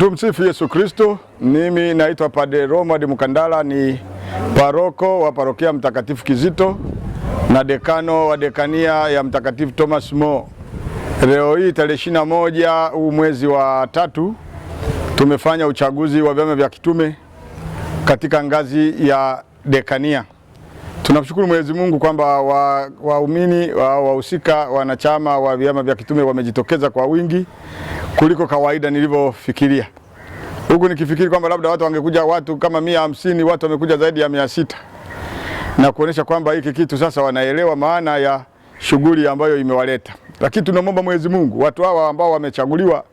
Tumsifu Yesu Kristo. Mimi naitwa Padre Romad Mkandala, ni paroko wa parokia Mtakatifu Kizito na dekano wa dekania ya Mtakatifu Thomas More. Leo hii tarehe 21 huu mwezi wa 3 tumefanya uchaguzi wa vyama vya kitume katika ngazi ya dekania. Tunamshukuru Mwenyezi Mungu kwamba waumini wahusika wanachama wa vyama vya kitume wamejitokeza kwa wingi kuliko kawaida nilivyofikiria. Huku nikifikiri kwamba labda watu wangekuja watu kama 150, watu wamekuja zaidi ya 600. Na kuonesha kwamba hiki kitu sasa wanaelewa maana ya shughuli ambayo imewaleta. Lakini tunamwomba Mwenyezi Mungu watu hawa ambao wamechaguliwa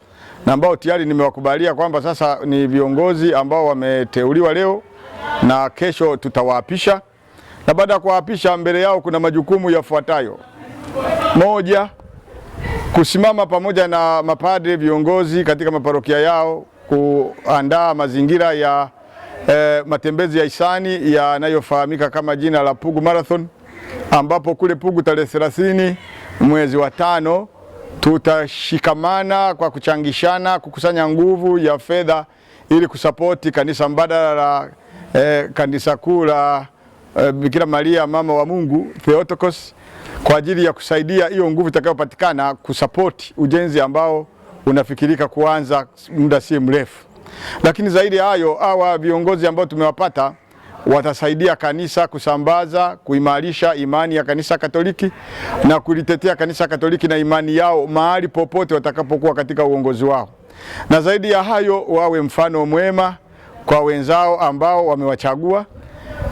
na ambao tayari nimewakubalia kwamba sasa ni viongozi ambao wameteuliwa leo na kesho tutawaapisha. Na baada ya kuwaapisha, mbele yao kuna majukumu yafuatayo. Moja, kusimama pamoja na mapadre viongozi katika maparokia yao kuandaa mazingira ya matembezi ya hisani yanayofahamika kama jina la Pugu Marathon, ambapo kule Pugu tarehe 30 mwezi wa 5 tutashikamana kwa kuchangishana kukusanya nguvu ya fedha ili kusapoti kanisa mbadala la kanisa kuu la Bikira Maria mama wa Mungu Theotokos, kwa ajili ya kusaidia hiyo nguvu itakayopatikana kusapoti ujenzi ambao unafikirika kuanza muda si mrefu. Lakini zaidi ya hayo, hawa viongozi ambao tumewapata watasaidia kanisa kusambaza, kuimarisha imani ya kanisa Katoliki na kulitetea kanisa Katoliki na imani yao mahali popote watakapokuwa katika uongozi wao. Na zaidi ya hayo, wawe mfano mwema kwa wenzao ambao wamewachagua.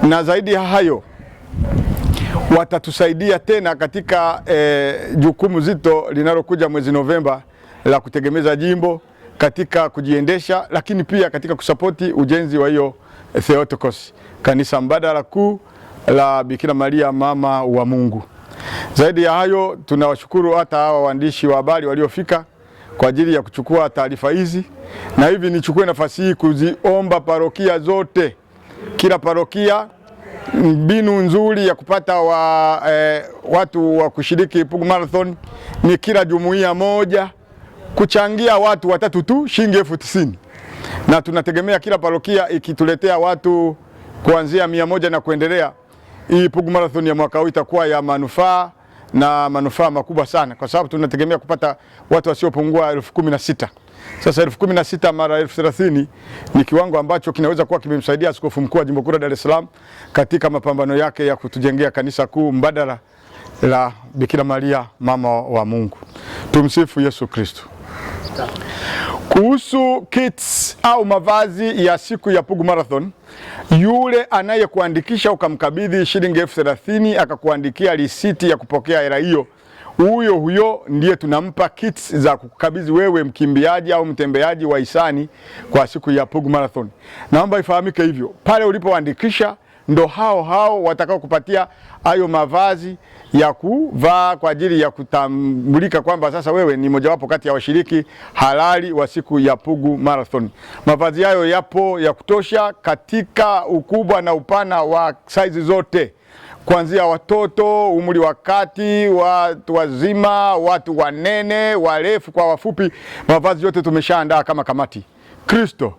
Na zaidi ya hayo, watatusaidia tena katika jukumu zito linalokuja mwezi Novemba la kutegemeza jimbo katika kujiendesha, lakini pia katika kusapoti ujenzi wa hiyo Theotokos, kanisa mbadala kuu la Bikira Maria mama wa Mungu. Zaidi ya hayo, tunawashukuru hata hawa waandishi wa habari waliofika kwa ajili ya kuchukua taarifa hizi, na hivi nichukue nafasi hii kuziomba parokia zote, kila parokia, mbinu nzuri ya kupata watu wa kushiriki Pugu Marathon ni kila jumuiya moja kuchangia watu 3 tu shilingi 90,000. Na tunategemea kila parokia ikituletea watu kuanzia 100 na kuendelea, hii Pugu Marathon ya mwaka huu itakuwa ya manufaa na manufaa makubwa sana, kwa sababu tunategemea kupata watu wasiopungua 16,000. Sasa 16,000 mara 30,000 ni kiwango ambacho kinaweza kuwa kimemsaidia Askofu Mkuu wa Jimbo Kuu la Dar es Salaam katika mapambano yake ya kutujengea kanisa kuu mbadala la Bikira Maria mama wa Mungu. Tumsifu Yesu Kristo. Kuhusu kits au mavazi ya siku ya Pugu Marathon, yule anayekuandikisha ukamkabidhi shilingi 30,000 akakuandikia risiti ya kupokea hela hiyo, huyo ndiye tunampa kits za kukabidhi wewe mkimbiaji au mtembeaji wa hisani kwa siku ya Pugu Marathon. Naomba ifahamike hivyo, pale ulipoandikisha ndo hao watakao kupatia hayo mavazi ya kuvaa kwa ajili ya kutambulika kwamba sasa wewe ni mojawapo kati ya washiriki halali wa siku ya Pugu Marathon. Mavazi hayo yapo ya kutosha katika ukubwa na upana wa saizi zote, kuanzia watoto, umri wa kati, watu wazima, watu wanene, warefu kwa wafupi. Mavazi yote tumeshaandaa kama kamati. Kristo